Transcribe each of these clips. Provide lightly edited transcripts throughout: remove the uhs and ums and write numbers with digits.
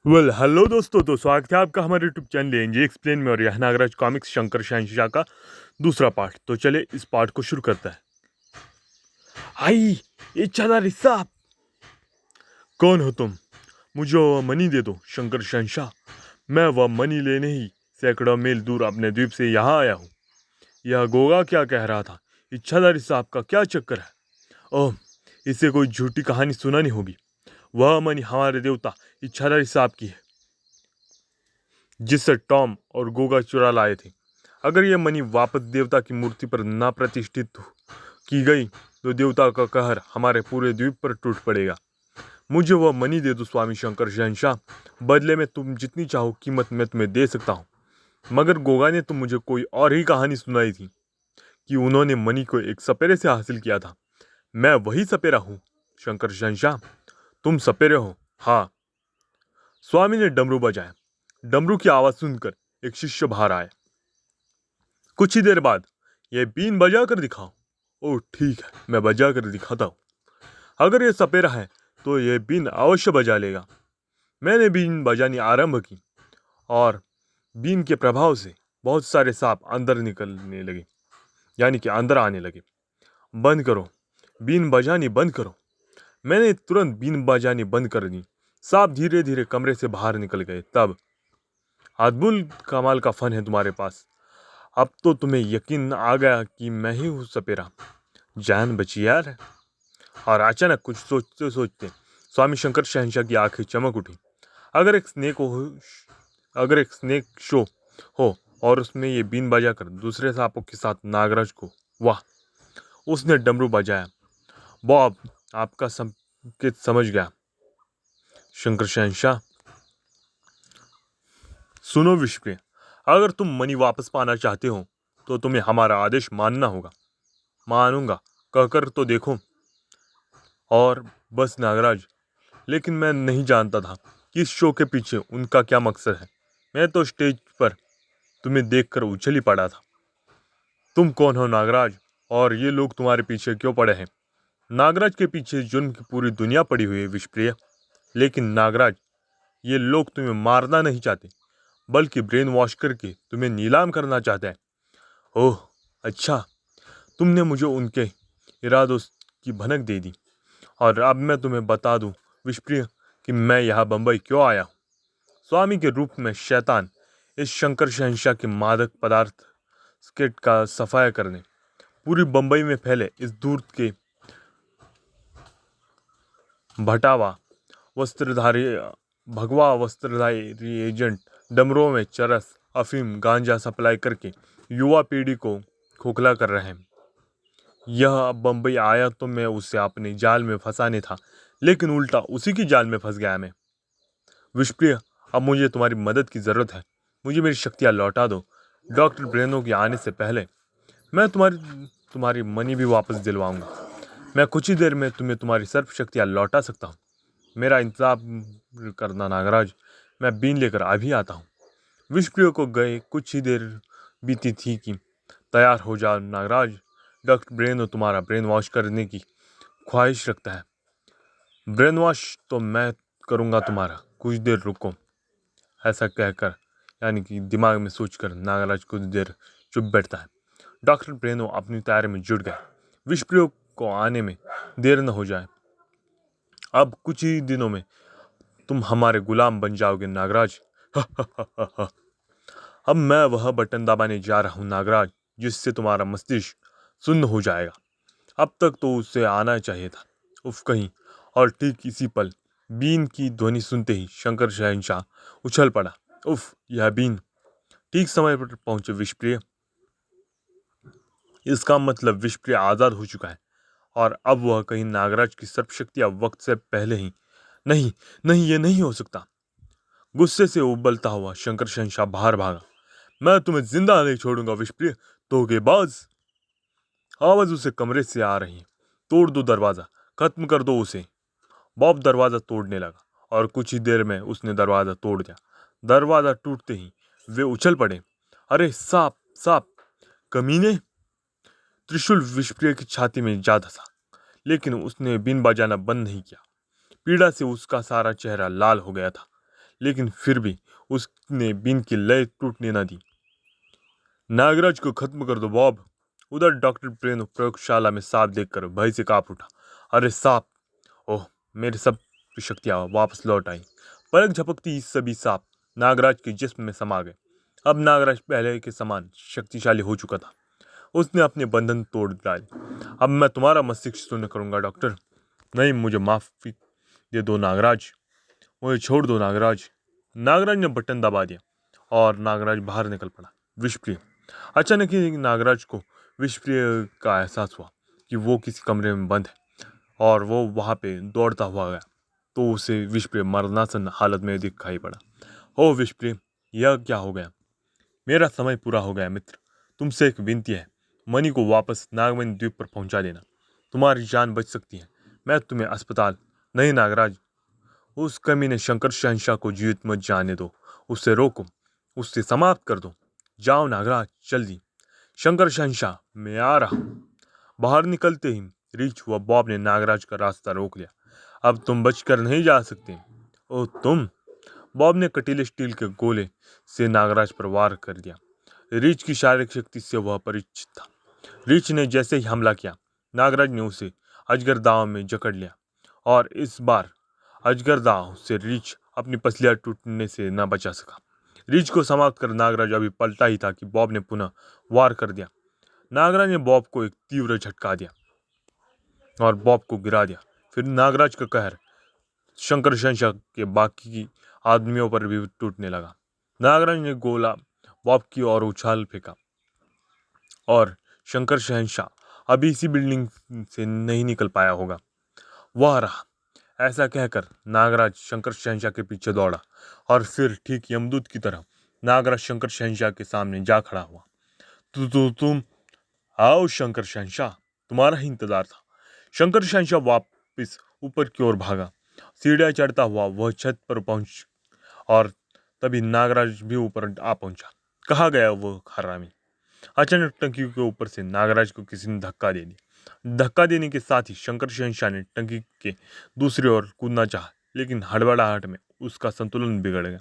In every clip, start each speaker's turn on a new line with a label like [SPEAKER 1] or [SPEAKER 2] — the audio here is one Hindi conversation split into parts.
[SPEAKER 1] हेलो दोस्तों, तो स्वागत है आपका हमारे यूट्यूब चैनल एनजे एक्सप्लेन में। और यह नागराज कॉमिक्स शंकर शहनशाह का दूसरा पार्ट। तो चले इस पार्ट को शुरू करता है। आई, इच्छाधारी साहब, कौन हो तुम? मुझे वह मनी दे दो शंकर शहनशाह। मैं वह मनी लेने ही सैकड़ों मील दूर अपने द्वीप से यहाँ आया हूँ। यह गोगा क्या कह रहा था? इच्छाधारी साहब का क्या चक्कर है? ओह, इसे कोई झूठी कहानी सुनानी होगी। वह मनी हमारे देवता इच्छाधारी साहब की है, जिससे टॉम और गोगा चुरा लाए थे। अगर यह मनी वापस देवता की मूर्ति पर ना प्रतिष्ठित की गई तो देवता का कहर हमारे पूरे द्वीप पर टूट पड़ेगा। मुझे वह मनी दे दो स्वामी शंकर शहनशाह। बदले में तुम जितनी चाहो कीमत मैं तुम्हें दे सकता हूँ। मगर गोगा ने तो मुझे कोई और ही कहानी सुनाई थी कि उन्होंने मनी को एक सपेरे से हासिल किया था। मैं वही सपेरा हूँ शंकर शहनशाह। तुम सपेरे हो? हाँ। स्वामी ने डमरू बजाया। डमरू की आवाज़ सुनकर एक शिष्य बाहर आया। कुछ ही देर बाद, यह बीन बजा कर दिखाओ। ओह ठीक है, मैं बजा कर दिखाता हूँ। अगर यह सपेरा है तो यह बीन अवश्य बजा लेगा। मैंने बीन बजानी आरंभ की और बीन के प्रभाव से बहुत सारे सांप अंदर निकलने लगे, यानी कि अंदर आने लगे। बंद करो, बीन बजानी बंद करो। मैंने तुरंत बीन बजानी बंद कर दी। सांप धीरे धीरे कमरे से बाहर निकल गए। तब, अद्भुत कमाल का फन है तुम्हारे पास। अब तो तुम्हें यकीन आ गया कि मैं ही हूँ सपेरा। जान बची यार। और अचानक कुछ सोचते सोचते स्वामी शंकर शहनशाह की आंखें चमक उठी। अगर एक स्नेक शो हो और उसमें ये बीन बजाकर दूसरे सांपों के साथ नागराज को, वाह। उसने डमरू बजाया। बॉब, आपका संकेत समझ गया शंकर शहनशाह। सुनो विश्वप्रिय, अगर तुम मनी वापस पाना चाहते हो तो तुम्हें हमारा आदेश मानना होगा। मानूंगा कहकर तो देखो। और बस नागराज, लेकिन मैं नहीं जानता था कि इस शो के पीछे उनका क्या मकसद है। मैं तो स्टेज पर तुम्हें देखकर उछल ही पड़ा था। तुम कौन हो नागराज, और ये लोग तुम्हारे पीछे क्यों पड़े हैं? नागराज के पीछे जुर्म की पूरी दुनिया पड़ी हुई है विश्वप्रिय। लेकिन नागराज, ये लोग तुम्हें मारना नहीं चाहते, बल्कि ब्रेन वॉश करके तुम्हें नीलाम करना चाहते हैं। ओह अच्छा, तुमने मुझे उनके इरादों की भनक दे दी। और अब मैं तुम्हें बता दूं विश्वप्रिय कि मैं यहाँ बम्बई क्यों आया हूँ। स्वामी के रूप में शैतान इस शंकर शहनशाह के मादक पदार्थ स्केट का सफाया करने पूरी बम्बई में फैले इस दूर के भटावा वस्त्रधारी भगवा वस्त्रधारी एजेंट डमरों में चरस, अफीम, गांजा सप्लाई करके युवा पीढ़ी को खोखला कर रहे हैं। यह अब बम्बई आया तो मैं उसे अपने जाल में फंसाने था, लेकिन उल्टा उसी की जाल में फंस गया मैं। विष्णुप्रिय, अब मुझे तुम्हारी मदद की ज़रूरत है। मुझे मेरी शक्तियाँ लौटा दो। डॉक्टर ब्रेनो के आने से पहले मैं तुम्हारी मनी भी वापस दिलवाऊंगा। मैं कुछ ही देर में तुम्हें तुम्हारी सर्व शक्तियाँ लौटा सकता हूँ। मेरा इंतजार करना नागराज, मैं बीन लेकर अभी आता हूँ। विष्णुप्रिय को गए कुछ ही देर बीती थी कि तैयार हो जाओ नागराज। डॉक्टर ब्रेनो तुम्हारा ब्रेन वॉश करने की ख्वाहिश रखता है। ब्रेन वॉश तो मैं करूँगा तुम्हारा, कुछ देर रुको। ऐसा कहकर, यानी कि दिमाग में सोचकर, नागराज कुछ देर चुप बैठता है। डॉक्टर ब्रेनो अपनी तैयारी में जुट गए। विषप्रयो को आने में देर न हो जाए। अब कुछ ही दिनों में तुम हमारे गुलाम बन जाओगे नागराज। अब मैं वह बटन दबाने जा रहा हूँ नागराज, जिससे तुम्हारा मस्तिष्क शून्य हो जाएगा। अब तक तो उसे आना चाहिए था। उफ कहीं। और ठीक इसी पल बीन की ध्वनि सुनते ही शंकर शहनशाह उछल पड़ा। उफ, यह बीन ठीक समय पर पहुंचे विषप्रिय। इसका मतलब विषप्रिय आज़ाद हो चुका है और अब वह कहीं नागराज की सर्पशक्तियां वक्त से पहले ही। नहीं, नहीं, ये नहीं हो सकता। गुस्से से उबलता हुआ शंकर शहनशाह बाहर भागा। मैं तुम्हें जिंदा नहीं छोड़ूंगा विषप्रिय, धोखेबाज। आवाज उसे कमरे से आ रही है। तोड़ दो दरवाजा, खत्म कर दो उसे। बॉब दरवाजा तोड़ने लगा और कुछ ही देर में उसने दरवाजा तोड़ दिया। दरवाजा टूटते ही वे उछल पड़े। अरे सांप, सांप, कमीने! त्रिशूल विषप्रिय की छाती में जा धंसा, लेकिन उसने बीन बजाना बंद नहीं किया। पीड़ा से उसका सारा चेहरा लाल हो गया था, लेकिन फिर भी उसने बीन की लय टूटने न दी। नागराज को खत्म कर दो बॉब। उधर डॉक्टर प्रेनो प्रयोगशाला में सांप देखकर भय से कांप उठा। अरे सांप! ओह, मेरे सब शक्तियां वापस लौट आई। पलक झपकती ही सभी सांप नागराज के जिस्म में समा गए। अब नागराज पहले के समान शक्तिशाली हो चुका था। उसने अपने बंधन तोड़ डाले। अब मैं तुम्हारा मस्तिष्क शून्य करूंगा डॉक्टर। नहीं, मुझे माफी दे दो नागराज। मुझे छोड़ दो नागराज। नागराज ने बटन दबा दिया और नागराज बाहर निकल पड़ा। विषप्रिय! अचानक ही नागराज को विषप्रिय का एहसास हुआ कि वो किसी कमरे में बंद है और वो वहाँ पे दौड़ता हुआ गया तो उसे विषप्रिय मरनासन हालत में दिखाई पड़ा। ओ विषप्रिय, यह क्या हो गया? मेरा समय पूरा हो गया मित्र। तुमसे एक विनती है, मणि को वापस नागमणि द्वीप पर पहुंचा देना। तुम्हारी जान बच सकती है। मैं तुम्हें अस्पताल नहीं नागराज, उस कमीने शंकर शहंशाह को जीवित मत जाने दो। उससे रोको, उससे समाप्त कर दो। जाओ नागराज, जल्दी। शंकर शहंशाह, मैं आ रहा। बाहर निकलते ही रीछ व बॉब ने नागराज का रास्ता रोक लिया। अब तुम बचकर नहीं जा सकते। ओह तुम! बॉब ने कटीले स्टील के गोले से नागराज पर वार कर दिया। रीछ की शारीरिक शक्ति से वह परिचित था। रीछ ने जैसे ही हमला किया, नागराज ने उसे अजगर दांव में जकड़ लिया और इस बार अजगर दांव से रीछ अपनी पसलियां टूटने से न बचा सका। रीछ को समाप्त कर नागराज अभी पलटा ही था कि बॉब ने पुनः वार कर दिया। नागराज ने बॉब को एक तीव्र झटका दिया और बॉब को गिरा दिया। फिर नागराज का कहर शंकर शहंशाह के बाकी आदमियों पर भी टूटने लगा। नागराज ने गोला बॉब की ओर उछाल फेंका और शंकर शहंशाह अभी इसी बिल्डिंग से नहीं निकल पाया होगा। वह रहा। ऐसा कहकर नागराज शंकर शहंशाह के पीछे दौड़ा और फिर ठीक यमदूत की तरह नागराज शंकर शहंशाह के सामने जा खड़ा हुआ। तुम आओ शंकर शहंशाह, तुम्हारा ही इंतजार था। शंकर शहंशाह वापस ऊपर की ओर भागा। सीढ़ियां चढ़ता हुआ वह छत पर पहुंच और तभी नागराज भी ऊपर आ पहुंचा। कहाँ गया वो हरामी? अचानक टंकी के ऊपर से नागराज को किसी ने धक्का दे दिया। धक्का देने के साथ ही शंकर शहंशाह ने टंकी के दूसरी ओर कूदना चाहा, लेकिन हड़बड़ाहट में उसका संतुलन बिगड़ गया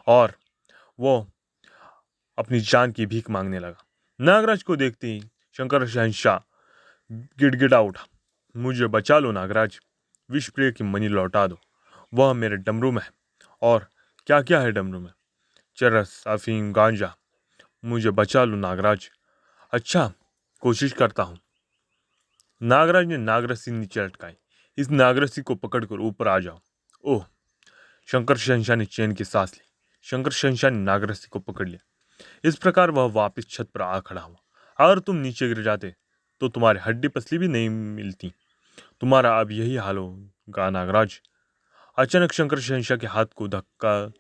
[SPEAKER 1] और वो अपनी जान की भीख मांगने लगा। नागराज को देखते ही शंकर शहंशाह गिड़गिड़ा उठा। मुझे बचा लो नागराज। विषप्रिय की मणि लौटा दो। वह मेरे डमरू में है। और क्या क्या है डमरू में? चरस, अफीम, गांजा। मुझे बचा लो नागराज। अच्छा, कोशिश करता हूँ। नागराज ने नागरस्सी नीचे लटकाई। इस नागरस्सी को पकड़कर ऊपर आ जाओ। ओह! शंकर शहंशाह ने चैन की सांस ली। शंकर शहंशाह ने नागरस्सी को पकड़ लिया। इस प्रकार वह वापस छत पर आ खड़ा हुआ। अगर तुम नीचे गिर जाते तो तुम्हारी हड्डी पसली भी नहीं मिलती। तुम्हारा अब यही हाल होगा नागराज। अचानक शंकर शहंशाह के हाथ को धक्का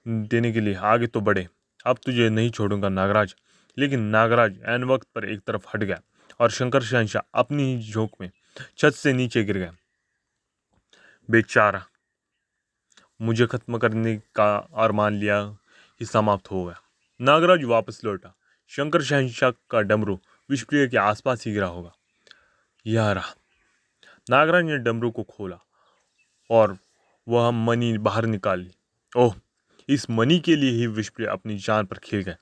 [SPEAKER 1] देने के लिए आगे तो बढ़े। अब तुझे नहीं छोड़ूंगा नागराज। लेकिन नागराज ऐन वक्त पर एक तरफ हट गया और शंकर शहंशाह अपनी ही झोंक में छत से नीचे गिर गया। बेचारा, मुझे खत्म करने का अरमान लिया ही समाप्त हो गया। नागराज वापस लौटा। शंकर शहंशाह का डमरू विषप्रिय के आसपास ही गिरा होगा। यह रहा। नागराज ने डमरू को खोला और वह मणि बाहर निकाल ली। ओह! इस मणि के लिए ही विषप्रिय अपनी जान पर खेल गया।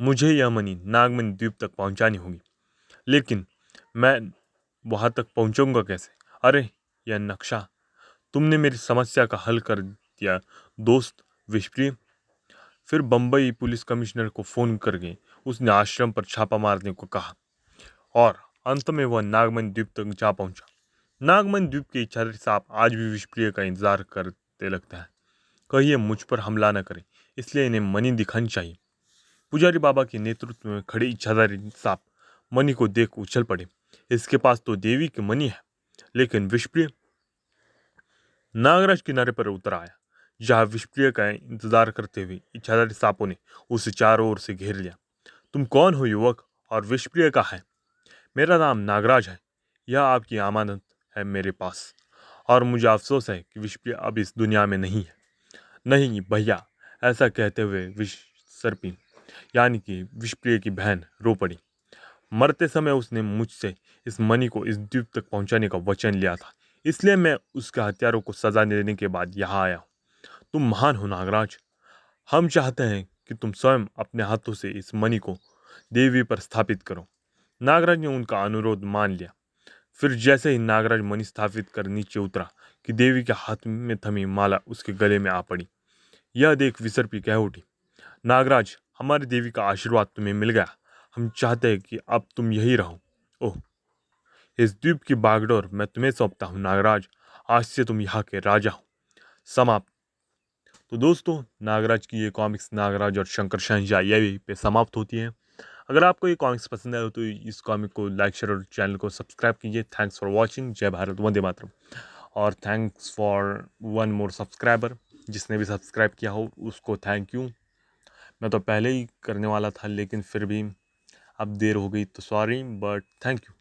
[SPEAKER 1] मुझे यह मणि नागमणि द्वीप तक पहुंचानी होगी। लेकिन मैं वहां तक पहुंचूंगा कैसे? अरे यह नक्शा! तुमने मेरी समस्या का हल कर दिया दोस्त विषप्रिय। फिर बंबई पुलिस कमिश्नर को फोन करके उसने आश्रम पर छापा मारने को कहा और अंत में वह नागमणि द्वीप तक जा पहुंचा। नागमणि द्वीप के इच्छाधारी सांप आज भी विषप्रिय का इंतजार करते लगता है। कहीं ये मुझ पर हमला न करे, इसलिए इन्हें मणि दिखानी चाहिए। पुजारी बाबा के नेतृत्व में खड़े इच्छाधारी सांप मणि को देख उछल पड़े। इसके पास तो देवी की मणि है, लेकिन विषप्रिय? नागराज किनारे पर उतर आया, जहां विषप्रिय का इंतजार करते हुए इच्छाधारी सांपों ने उसे चारों ओर से घेर लिया। तुम कौन हो युवक, और विषप्रिय का है? मेरा नाम नागराज है। यह आपकी अमानत है मेरे पास, और मुझे अफसोस है कि विषप्रिय अब इस दुनिया में नहीं है। नहीं भैया, ऐसा कहते हुए सर्पी यानी कि विषप्रिय की बहन रो पड़ी। मरते समय उसने मुझसे इस मणि को इस द्वीप तक पहुंचाने का वचन लिया था, इसलिए मैं उसके हत्यारों को सजा देने के बाद यहाँ आया हूँ। तुम महान हो नागराज। हम चाहते हैं कि तुम स्वयं अपने हाथों से इस मणि को देवी पर स्थापित करो। नागराज ने उनका अनुरोध मान लिया। फिर जैसे ही नागराज मणि स्थापित कर नीचे उतरा कि देवी के हाथ में थमी माला उसके गले में आ पड़ी। यह देख विसर्पी कह उठी, नागराज, हमारी देवी का आशीर्वाद तुम्हें मिल गया। हम चाहते हैं कि अब तुम यही रहो। ओह, इस द्वीप की बागडोर मैं तुम्हें सौंपता हूँ नागराज। आज से तुम यहाँ के राजा हो। समाप्त। तो दोस्तों, नागराज की ये कॉमिक्स नागराज और शंकर शहनशाह यहीं पे समाप्त होती है। अगर आपको ये कॉमिक्स पसंद आए तो इस कॉमिक को लाइक शेयर और चैनल को सब्सक्राइब कीजिए। Thanks for watching. जय भारत, वंदे मातरम। और thanks for one more subscriber. जिसने भी सब्सक्राइब किया हो उसको थैंक यू। मैं तो पहले ही करने वाला था लेकिन फिर भी अब देर हो गई तो सॉरी, बट थैंक यू।